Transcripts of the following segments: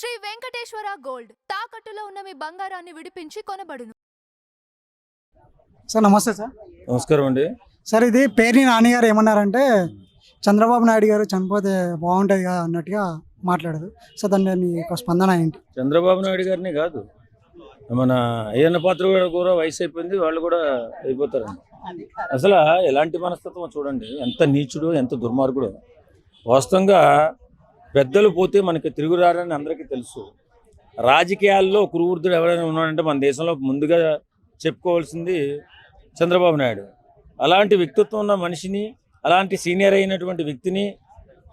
Shri Venkateswara gold తాకట్టులో ఉన్న మీ బంగారాన్ని విడిపించి కొనబడును. సార్ నమస్తే సార్. నమస్కారం అండి. సార్ ఇది పేర్ని నాని గారు ఏమన్నారంటే చంద్రబాబు నాయుడు గారు చనిపోతే బాగుంటుంది కదా అన్నట్టుగా మాట్లాడారు. సో దాన్ని మీ యొక్క స్పందన ఏంటి? చంద్రబాబు నాయుడు గారిని కాదు, మన అయ్యన్న పాత్ర కూడా వయసు అయిపోయింది, వాళ్ళు కూడా అయిపోతారండి. అసలు ఎలాంటి మనస్తత్వం చూడండి, ఎంత నీచుడు, ఎంత దుర్మార్గుడు. వాస్తవంగా పెద్దలు పోతే మనకి తిరుగురారని అందరికీ తెలుసు. రాజకీయాల్లో కురువృద్ధుడు ఎవరైనా ఉన్నాడంటే మన దేశంలో ముందుగా చెప్పుకోవాల్సింది చంద్రబాబు నాయుడు. అలాంటి వ్యక్తిత్వం ఉన్న మనిషిని, అలాంటి సీనియర్ అయినటువంటి వ్యక్తిని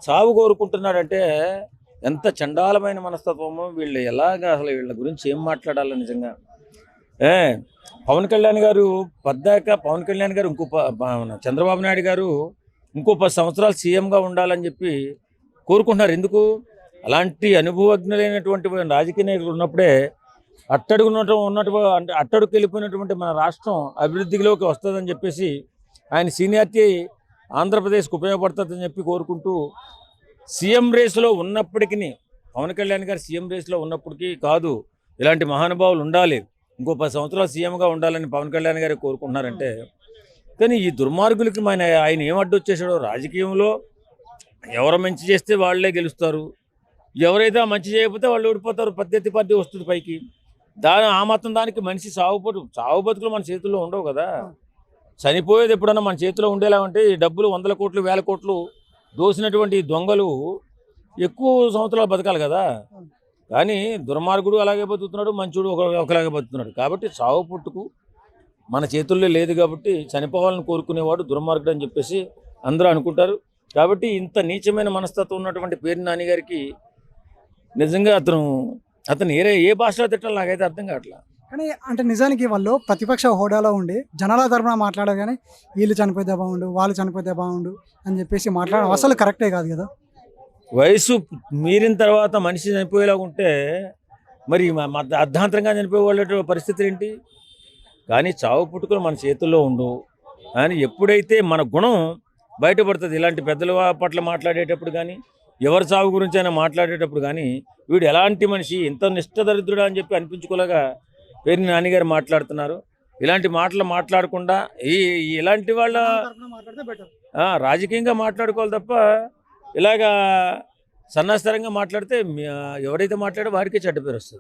చావు కోరుకుంటున్నాడంటే ఎంత చండాలమైన మనస్తత్వమో. వీళ్ళు ఎలాగా అసలు వీళ్ళ గురించి ఏం మాట్లాడాలి నిజంగా. పవన్ కళ్యాణ్ గారు పద్దాక పవన్ కళ్యాణ్ గారు చంద్రబాబు నాయుడు గారు ఇంకో 10 సంవత్సరాలు సీఎంగా ఉండాలని చెప్పి కోరుకుంటున్నారు. ఎందుకు? అలాంటి అనుభవజ్ఞులైనటువంటి రాజకీయ నాయకులు ఉన్నప్పుడే అంటే అట్టడుకు వెళ్ళిపోయినటువంటి మన రాష్ట్రం అభివృద్ధిలోకి వస్తుందని చెప్పేసి ఆయన సీనియారిటీ ఆంధ్రప్రదేశ్కి ఉపయోగపడుతుందని చెప్పి కోరుకుంటూ సీఎం రేసులో ఉన్నప్పటికీ, పవన్ కళ్యాణ్ గారు సీఎం రేసులో ఉన్నప్పటికీ కాదు, ఇలాంటి మహానుభావులు ఉండాలి, ఇంకో 10 సంవత్సరాలు సీఎంగా ఉండాలని పవన్ కళ్యాణ్ గారు కోరుకుంటున్నారంటే, కానీ ఈ దుర్మార్గులకి ఆయన ఏం అడ్డొచ్చేసాడో, రాజకీయంలో ఎవరు మంచి చేస్తే వాళ్ళే గెలుస్తారు, ఎవరైతే మంచి చేయకపోతే వాళ్ళు ఓడిపోతారు, పద్ధతి పార్టీ వస్తుంది పైకి. ఆ మాత్రం దానికి మనిషి చావు బతుకులు మన చేతుల్లో ఉండవు కదా. చనిపోయేది ఎప్పుడన్నా మన చేతిలో ఉండేలా ఉంటే ఈ డబ్బులు 100 కోట్లు 1000 కోట్లు దోసినటువంటి దొంగలు ఎక్కువ సంవత్సరాలు బతకాలి కదా. కానీ దుర్మార్గుడు అలాగే బతుకుతున్నాడు, మంచుడు ఒకలాగే బతుకుతున్నాడు. కాబట్టి చావు పుట్టుకు మన చేతుల్లో లేదు కాబట్టి చనిపోవాలని కోరుకునేవాడు దుర్మార్గుడు అని చెప్పేసి అందరూ అనుకుంటారు. కాబట్టి ఇంత నీచమైన మనస్తత్వం ఉన్నటువంటి పేర్ని నాని గారికి నిజంగా అతను ఏ భాషలో తిట్టాలి నాకైతే అర్థం కావట్లా. కానీ అంటే నిజానికి వాళ్ళు ప్రతిపక్ష హోదాలో ఉండి జనాల తరఫున మాట్లాడారు, కానీ వీళ్ళు చనిపోతే బాగుండు, వాళ్ళు చనిపోతే బాగుండు అని చెప్పేసి మాట్లాడడం అసలు కరెక్టే కాదు కదా. వయసు మీరిన తర్వాత మనిషి చనిపోయేలాగా ఉంటే మరి అర్ధాంతరంగా చనిపోయే వాళ్ళ పరిస్థితి ఏంటి? కానీ చావు పుట్టుకలు మన చేతుల్లో ఉండవు. కానీ ఎప్పుడైతే మన గుణం బయటపడుతుంది, ఇలాంటి పెద్దల పట్ల మాట్లాడేటప్పుడు కానీ, ఎవరి చావు గురించి అయినా మాట్లాడేటప్పుడు కానీ, వీడు ఎలాంటి మనిషి, ఇంత నిష్ఠదరిద్రుడా అని చెప్పి అనిపించుకోలేగా పేర్ని నాన్నగారు మాట్లాడుతున్నారు. ఇలాంటి మాటలు మాట్లాడకుండా ఇలాంటి వాళ్ళ రాజకీయంగా మాట్లాడుకోవాలి తప్ప ఇలాగా సన్నాస్తరంగా మాట్లాడితే ఎవరైతే మాట్లాడో వారికే చెడ్డ పేరు వస్తుంది.